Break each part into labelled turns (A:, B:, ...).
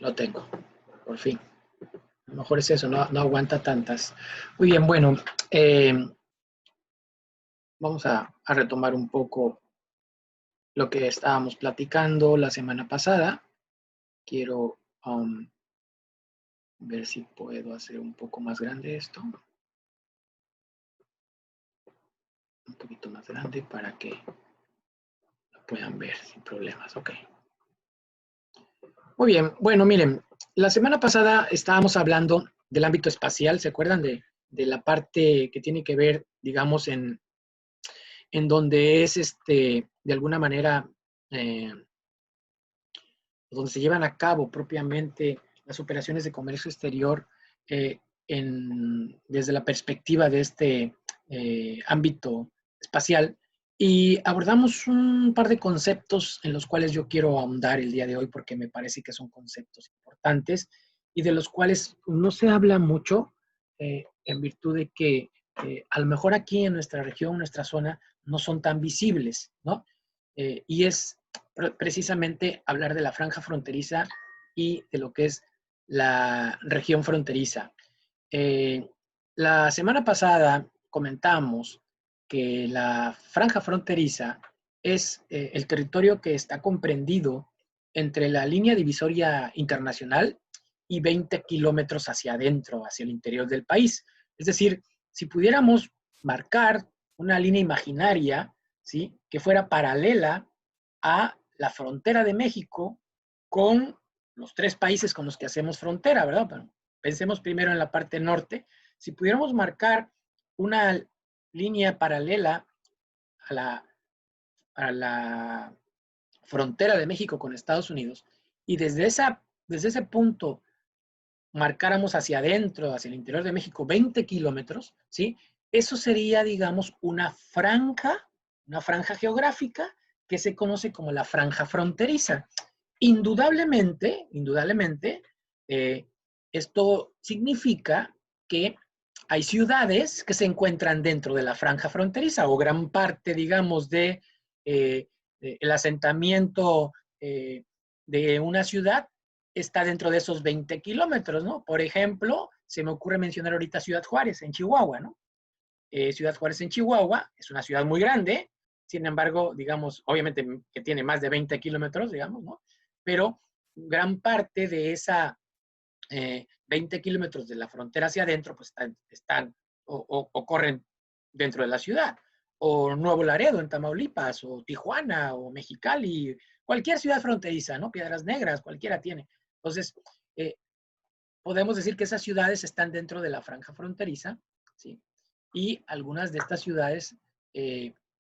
A: Lo tengo, por fin. A lo mejor es eso, no aguanta tantas. Muy bien, bueno, eh, vamos a retomar un poco lo que estábamos platicando la semana pasada. Quiero ver si puedo hacer un poco más grande esto. Un poquito más grande para que lo puedan ver sin problemas. Ok. Muy bien, bueno, miren, la semana pasada estábamos hablando del ámbito espacial, ¿se acuerdan de la parte que tiene que ver, digamos, en donde es, de alguna manera, donde se llevan a cabo propiamente las operaciones de comercio exterior eh, desde la perspectiva de este ámbito espacial? Y abordamos un par de conceptos en los cuales yo quiero ahondar el día de hoy porque me parece que son conceptos importantes y de los cuales no se habla mucho en virtud de que a lo mejor aquí en nuestra región, nuestra zona, no son tan visibles, ¿no? Y es precisamente hablar de la franja fronteriza y de lo que es la región fronteriza. Eh, la semana pasada comentamos que la franja fronteriza es el territorio que está comprendido entre la línea divisoria internacional y 20 kilómetros hacia adentro, hacia el interior del país. Es decir, si pudiéramos marcar una línea imaginaria, ¿sí?, que fuera paralela a la frontera de México con los tres países con los que hacemos frontera, ¿verdad? Bueno, pensemos primero en la parte norte. Si pudiéramos marcar una línea paralela a la frontera de México con Estados Unidos y desde ese punto marcáramos hacia adentro, hacia el interior de México, 20 kilómetros, ¿sí? Eso sería, digamos, una franja geográfica que se conoce como la franja fronteriza. Indudablemente, eh, esto significa que hay ciudades que se encuentran dentro de la franja fronteriza o gran parte, digamos, de el asentamiento de una ciudad está dentro de esos 20 kilómetros, ¿no? Por ejemplo, se me ocurre mencionar ahorita Ciudad Juárez, en Chihuahua, ¿no? Ciudad Juárez en Chihuahua es una ciudad muy grande, sin embargo, digamos, obviamente que tiene más de 20 kilómetros, digamos, ¿no? Pero gran parte de esa 20 kilómetros de la frontera hacia adentro, pues están o corren dentro de la ciudad. O Nuevo Laredo en Tamaulipas, o Tijuana, o Mexicali, cualquier ciudad fronteriza, ¿no? Piedras Negras, cualquiera tiene. Entonces, eh, podemos decir que esas ciudades están dentro de la franja fronteriza, ¿sí? Y algunas de estas ciudades,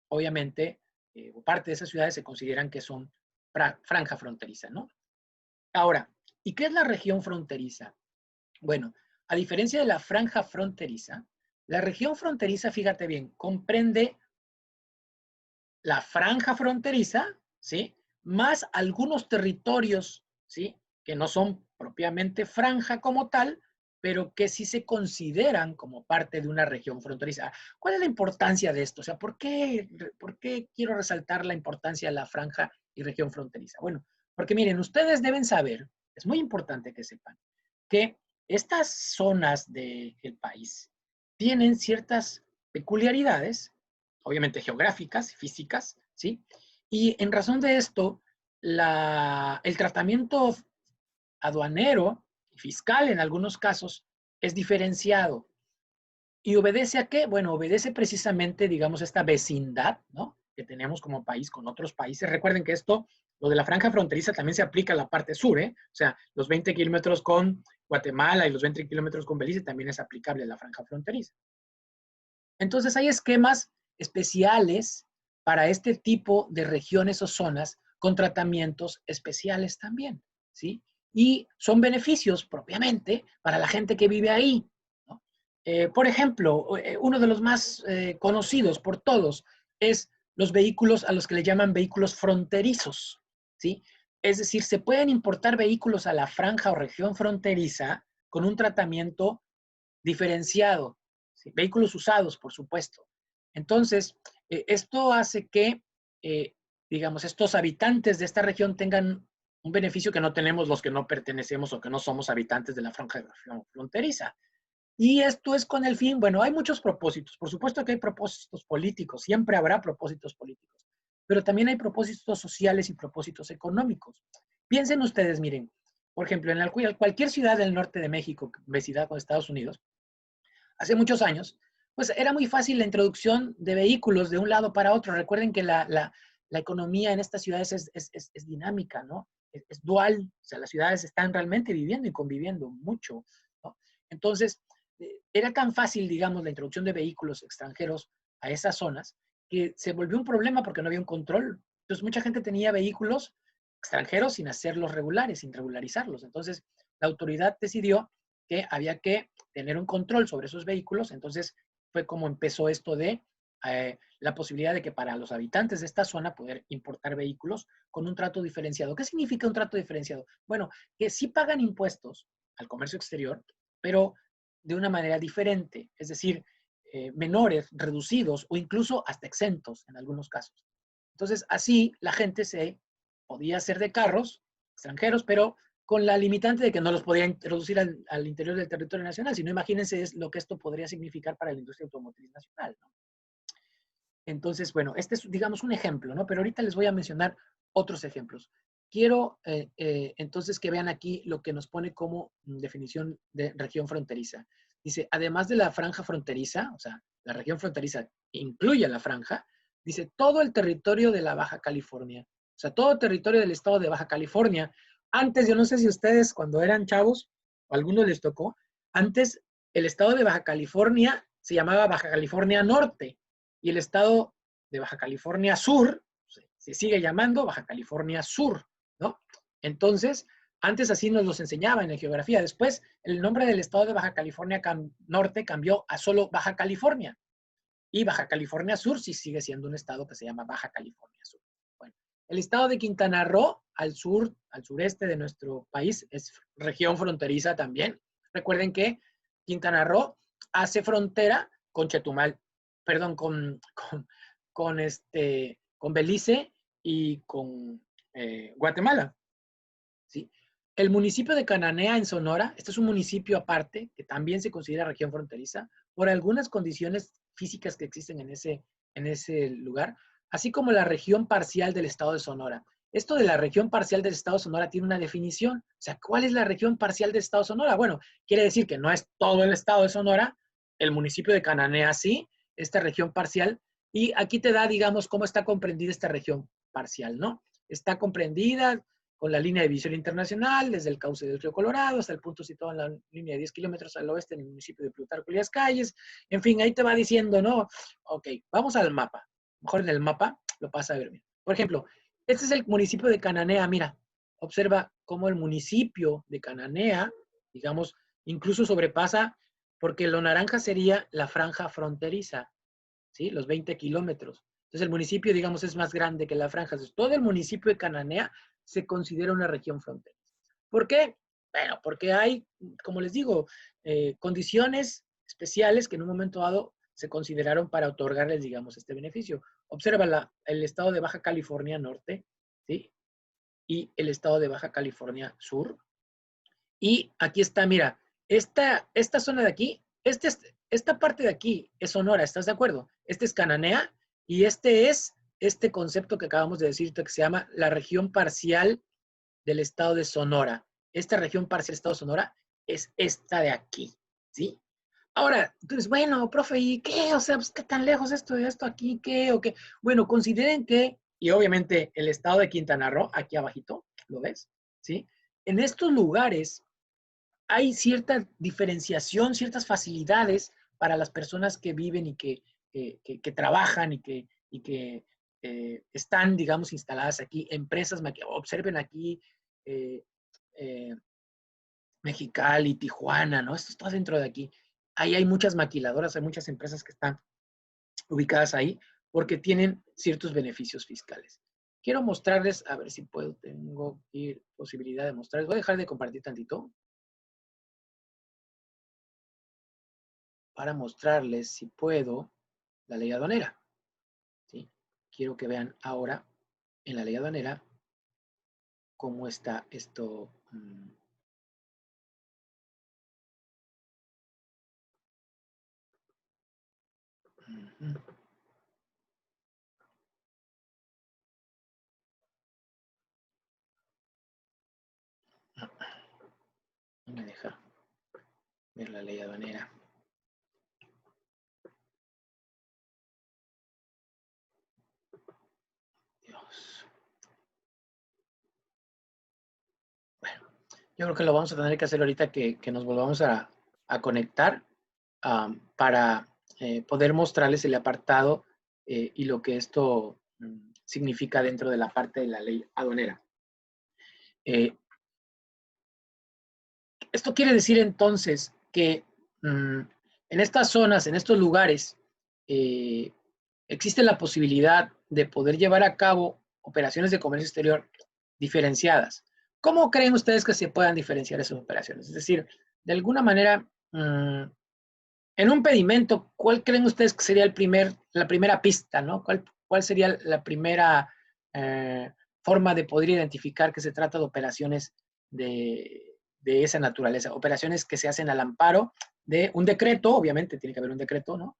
A: obviamente, o parte de esas ciudades se consideran que son franja fronteriza, ¿no? Ahora, ¿y qué es la región fronteriza? Bueno, a diferencia de la franja fronteriza, la región fronteriza, fíjate bien, comprende la franja fronteriza, ¿sí? Más algunos territorios, ¿sí?, que no son propiamente franja como tal, pero que sí se consideran como parte de una región fronteriza. ¿Cuál es la importancia de esto? O sea, por qué quiero resaltar la importancia de la franja y región fronteriza? Bueno, porque miren, ustedes deben saber, es muy importante que sepan, que estas zonas del país tienen ciertas peculiaridades, obviamente geográficas, físicas, ¿sí? Y en razón de esto, el tratamiento aduanero y fiscal en algunos casos es diferenciado. ¿Y obedece a qué? Bueno, obedece precisamente, digamos, esta vecindad, ¿no?, que tenemos como país con otros países. Recuerden que esto, lo de la franja fronteriza también se aplica a la parte sur, ¿eh? O sea, los 20 kilómetros con Guatemala y los 20 kilómetros con Belice también es aplicable a la franja fronteriza. Entonces hay esquemas especiales para este tipo de regiones o zonas con tratamientos especiales también, ¿sí? Y son beneficios propiamente para la gente que vive ahí, ¿no? Por ejemplo, uno de los más conocidos por todos es los vehículos a los que le llaman vehículos fronterizos, ¿sí? Es decir, se pueden importar vehículos a la franja o región fronteriza con un tratamiento diferenciado, ¿sí? Vehículos usados, por supuesto. Entonces, esto hace que, digamos, estos habitantes de esta región tengan un beneficio que no tenemos los que no pertenecemos o que no somos habitantes de la franja fronteriza. Y esto es con el fin, bueno, hay muchos propósitos. Por supuesto que hay propósitos políticos, siempre habrá propósitos políticos, pero también hay propósitos sociales y propósitos económicos. Piensen ustedes, miren, por ejemplo, en cualquier ciudad del norte de México, vecindad con Estados Unidos, hace muchos años, pues era muy fácil la introducción de vehículos de un lado para otro. Recuerden que la economía en estas ciudades es dinámica, ¿no? Es dual, o sea, las ciudades están realmente viviendo y conviviendo mucho, ¿no? Entonces, era tan fácil, digamos, la introducción de vehículos extranjeros a esas zonas que se volvió un problema porque no había un control. Entonces, mucha gente tenía vehículos extranjeros sin hacerlos regulares, sin regularizarlos. Entonces, la autoridad decidió que había que tener un control sobre esos vehículos. Entonces, fue como empezó esto de la posibilidad de que para los habitantes de esta zona poder importar vehículos con un trato diferenciado. ¿Qué significa un trato diferenciado? Bueno, que sí pagan impuestos al comercio exterior, pero de una manera diferente, es decir, menores, reducidos o incluso hasta exentos en algunos casos. Entonces, así la gente se podía hacer de carros extranjeros, pero con la limitante de que no los podía introducir al interior del territorio nacional, sino imagínense es lo que esto podría significar para la industria automotriz nacional, ¿no? Entonces, bueno, este es, digamos, un ejemplo, ¿no? Pero ahorita les voy a mencionar otros ejemplos. Quiero entonces que vean aquí lo que nos pone como definición de región fronteriza. Dice, además de la franja fronteriza, o sea, la región fronteriza incluye la franja, dice todo el territorio de la Baja California. O sea, todo el territorio del estado de Baja California. Antes, yo no sé si ustedes cuando eran chavos, o a algunos les tocó, antes el estado de Baja California se llamaba Baja California Norte y el estado de Baja California Sur se sigue llamando Baja California Sur, ¿no? Entonces, antes así nos los enseñaban en geografía. Después, el nombre del estado de Baja California Norte cambió a solo Baja California. Y Baja California Sur sí sigue siendo un estado que se llama Baja California Sur. Bueno, el estado de Quintana Roo, al sur, al sureste de nuestro país, es región fronteriza también. Recuerden que Quintana Roo hace frontera con Chetumal, perdón, con Belice y con Guatemala. ¿Sí? El municipio de Cananea en Sonora, este es un municipio aparte que también se considera región fronteriza por algunas condiciones físicas que existen en ese lugar, así como la región parcial del estado de Sonora. Esto de la región parcial del estado de Sonora tiene una definición. O sea, ¿cuál es la región parcial del estado de Sonora? Bueno, quiere decir que no es todo el estado de Sonora, el municipio de Cananea sí, esta región parcial, y aquí te da, digamos, cómo está comprendida esta región parcial, ¿no? Está comprendida con la línea de visión internacional, desde el cauce del río Colorado hasta el punto situado en la línea de 10 kilómetros al oeste en el municipio de Plutarco Elías Calles. En fin, ahí te va diciendo, ¿no? Ok, vamos al mapa. Mejor en el mapa lo pasa a ver bien. Por ejemplo, este es el municipio de Cananea. Mira, observa cómo el municipio de Cananea, digamos, incluso sobrepasa, porque lo naranja sería la franja fronteriza, ¿sí? Los 20 kilómetros. Entonces el municipio, digamos, es más grande que la franja. Entonces, todo el municipio de Cananea se considera una región fronteriza. ¿Por qué? Bueno, porque hay, como les digo, condiciones especiales que en un momento dado se consideraron para otorgarles, digamos, este beneficio. Observa el estado de Baja California Norte, ¿sí? Y el estado de Baja California Sur. Y aquí está, mira, esta zona de aquí, esta parte de aquí es Sonora, ¿estás de acuerdo? Este es Cananea y este es este concepto que acabamos de decirte que se llama la región parcial del estado de Sonora. Esta región parcial del estado de Sonora es esta de aquí, ¿sí? Ahora, entonces, bueno, profe, ¿y qué? O sea, pues, ¿qué tan lejos esto de esto aquí? ¿Qué? ¿O qué? Bueno, consideren que, y obviamente el estado de Quintana Roo, aquí abajito, ¿lo ves? ¿Sí? En estos lugares hay cierta diferenciación, ciertas facilidades para las personas que viven y que trabajan y que están, digamos, instaladas aquí, empresas, observen aquí eh, eh, Mexicali, Tijuana, ¿no? Esto está dentro de aquí. Ahí hay muchas maquiladoras, hay muchas empresas que están ubicadas ahí porque tienen ciertos beneficios fiscales. Quiero mostrarles, a ver si puedo, tengo posibilidad de mostrarles. Voy a dejar de compartir tantito para mostrarles, si puedo, la ley aduanera. ¿Sí? Quiero que vean ahora en la ley aduanera cómo está esto. No me deja ver la ley aduanera. Dios. Bueno, yo creo que lo vamos a tener que hacer ahorita que nos volvamos a conectar para poder mostrarles el apartado y lo que esto significa dentro de la parte de la ley aduanera. Esto quiere decir entonces que en estas zonas, en estos lugares, existe la posibilidad de poder llevar a cabo operaciones de comercio exterior diferenciadas. ¿Cómo creen ustedes que se puedan diferenciar esas operaciones? Es decir, de alguna manera, en un pedimento, ¿cuál creen ustedes que sería la primera pista, ¿no? ¿Cuál sería la primera forma de poder identificar que se trata de operaciones de esa naturaleza? Operaciones que se hacen al amparo de un decreto, obviamente tiene que haber un decreto, ¿no?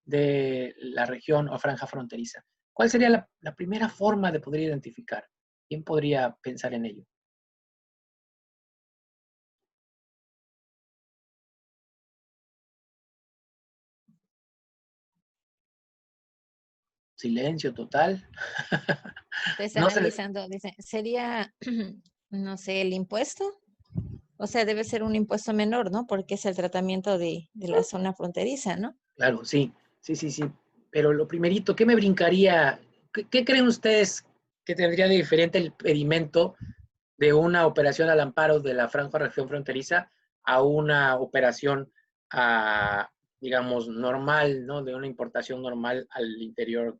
A: De la región o franja fronteriza. ¿Cuál sería la primera forma de poder identificar? ¿Quién podría pensar en ello? Silencio total.
B: Estoy
A: No se le...
B: analizando, dice, sería, no sé, el impuesto. O sea, debe ser un impuesto menor, ¿no? Porque es el tratamiento de la zona fronteriza, ¿no?
A: Claro, sí, sí, sí, sí. Pero lo primerito, ¿qué me brincaría? ¿Qué creen ustedes que tendría de diferente el pedimento de una operación al amparo de la franja región fronteriza a una operación, digamos, normal, ¿no? De una importación normal al interior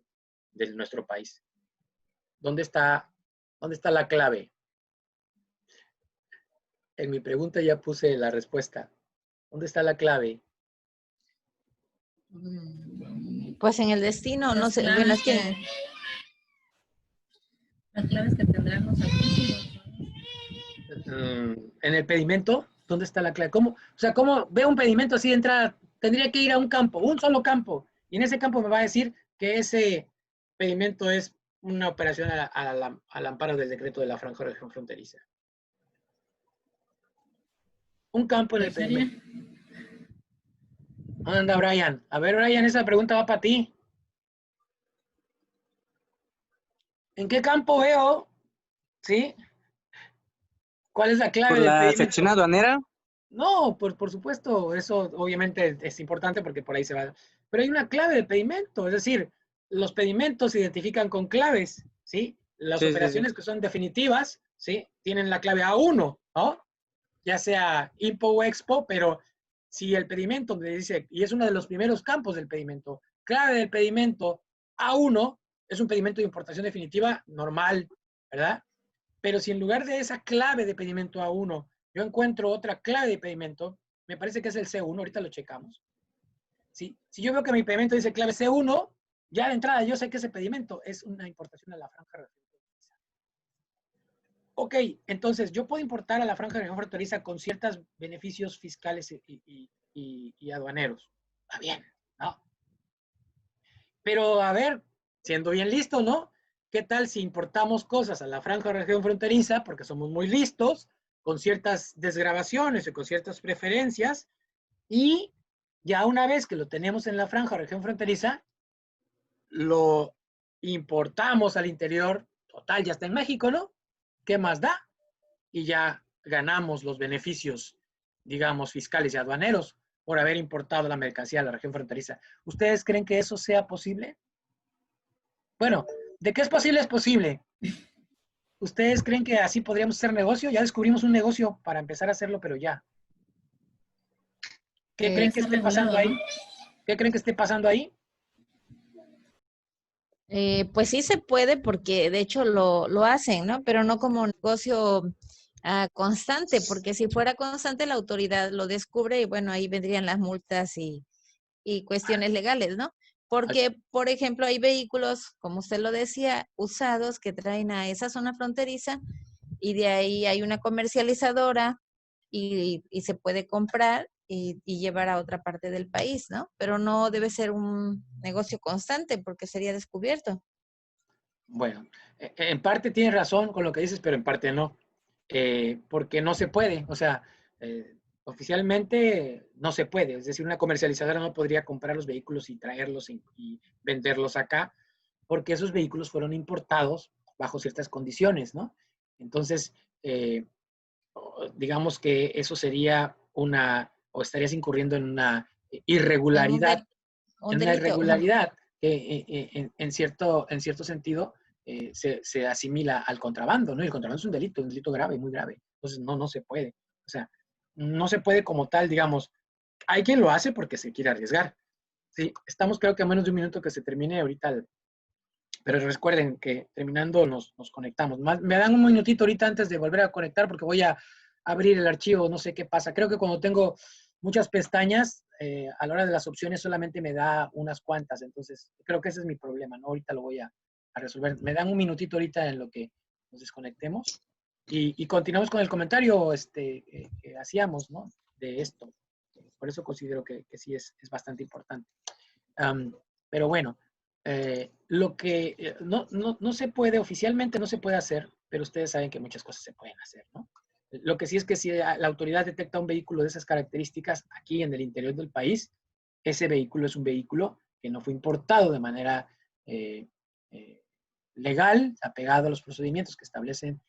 A: de nuestro país? ¿Dónde está la clave? En mi pregunta ya puse la respuesta. ¿Dónde está la clave?
B: Pues en el destino, no
C: Las
B: sé, bueno, es que
C: las claves que tendrán los artículos.
A: En el pedimento, ¿dónde está la clave? ¿Cómo? O sea, ¿cómo veo un pedimento así de entrada? Tendría que ir a un campo, un solo campo, y en ese campo me va a decir que ese pedimento es una operación al amparo del decreto de la franja región fronteriza. Un campo en el
C: ¿Cuál sería?
A: pedimento. ¿Dónde anda Brian? A ver, Brian, esa pregunta va para ti. ¿En qué campo veo? ¿Sí? ¿Cuál es la clave
D: Por
A: del
D: la sección
A: pedimento?
D: aduanera,
A: No, por supuesto, eso obviamente es importante porque por ahí se va. Pero hay una clave de pedimento, es decir, los pedimentos se identifican con claves, ¿sí? Las
D: sí, sí, sí.
A: operaciones que son definitivas, ¿sí? Tienen la clave A1, ¿no? Ya sea IMPO o EXPO, pero si el pedimento me dice, y es uno de los primeros campos del pedimento, clave del pedimento A1 es un pedimento de importación definitiva normal, ¿verdad? Pero si en lugar de esa clave de pedimento A1 yo encuentro otra clave de pedimento, me parece que es el C1, ahorita lo checamos. Si yo veo que mi pedimento dice clave C1, ya de entrada yo sé que ese pedimento es una importación a la franja región fronteriza. Ok, entonces yo puedo importar a la franja región fronteriza con ciertos beneficios fiscales y aduaneros. Está bien, ¿no? Pero a ver, siendo bien listo, ¿no? ¿Qué tal si importamos cosas a la franja región fronteriza, porque somos muy listos, con ciertas desgravaciones y con ciertas preferencias, y ya una vez que lo tenemos en la franja región fronteriza, lo importamos al interior, total, ya está en México, ¿no? ¿Qué más da? Y ya ganamos los beneficios, digamos, fiscales y aduaneros por haber importado la mercancía a la región fronteriza. ¿Ustedes creen que eso sea posible? Bueno, ¿de qué es posible? Es posible. ¿Ustedes creen que así podríamos hacer negocio? Ya descubrimos un negocio para empezar a hacerlo, pero ya. ¿Qué creen que
C: Está
A: esté pasando
C: regulado, ¿no?
A: ahí? ¿Qué creen que esté pasando ahí?
B: pues sí se puede porque de hecho lo hacen, ¿no? Pero no como negocio constante, porque si fuera constante la autoridad lo descubre y bueno, ahí vendrían las multas y cuestiones legales, ¿no? Porque, por ejemplo, hay vehículos, como usted lo decía, usados que traen a esa zona fronteriza y de ahí hay una comercializadora y se puede comprar y llevar a otra parte del país, ¿no? Pero no debe ser un negocio constante porque sería descubierto.
A: Bueno, en parte tienes razón con lo que dices, pero en parte no. Porque no se puede, o sea, oficialmente no se puede. Es decir, una comercializadora no podría comprar los vehículos y traerlos y venderlos acá, porque esos vehículos fueron importados bajo ciertas condiciones, ¿no? Entonces, eh, digamos que eso sería o estarías incurriendo
B: En un,
A: irregularidad,
B: un
A: en una
B: delito.
A: irregularidad que en cierto sentido se asimila al contrabando, ¿no? Y el contrabando es un delito grave, muy grave. Entonces, no se puede. O sea, no se puede como tal, digamos, hay quien lo hace porque se quiere arriesgar. Sí, estamos creo que a menos de un minuto que se termine ahorita, pero recuerden que terminando nos conectamos. Me dan un minutito ahorita antes de volver a conectar porque voy a abrir el archivo, no sé qué pasa. Creo que cuando tengo muchas pestañas, a la hora de las opciones solamente me da unas cuantas, entonces creo que ese es mi problema, ¿no? Ahorita lo voy a resolver. Me dan un minutito ahorita en lo que nos desconectemos y continuamos con el comentario que hacíamos, ¿no? De esto. Por eso considero que sí es bastante importante. Pero bueno, lo que no se puede, oficialmente no se puede hacer, pero ustedes saben que muchas cosas se pueden hacer, ¿no? Lo que sí es que si la autoridad detecta un vehículo de esas características aquí en el interior del país, ese vehículo es un vehículo que no fue importado de manera eh, legal, apegado a los procedimientos que establecen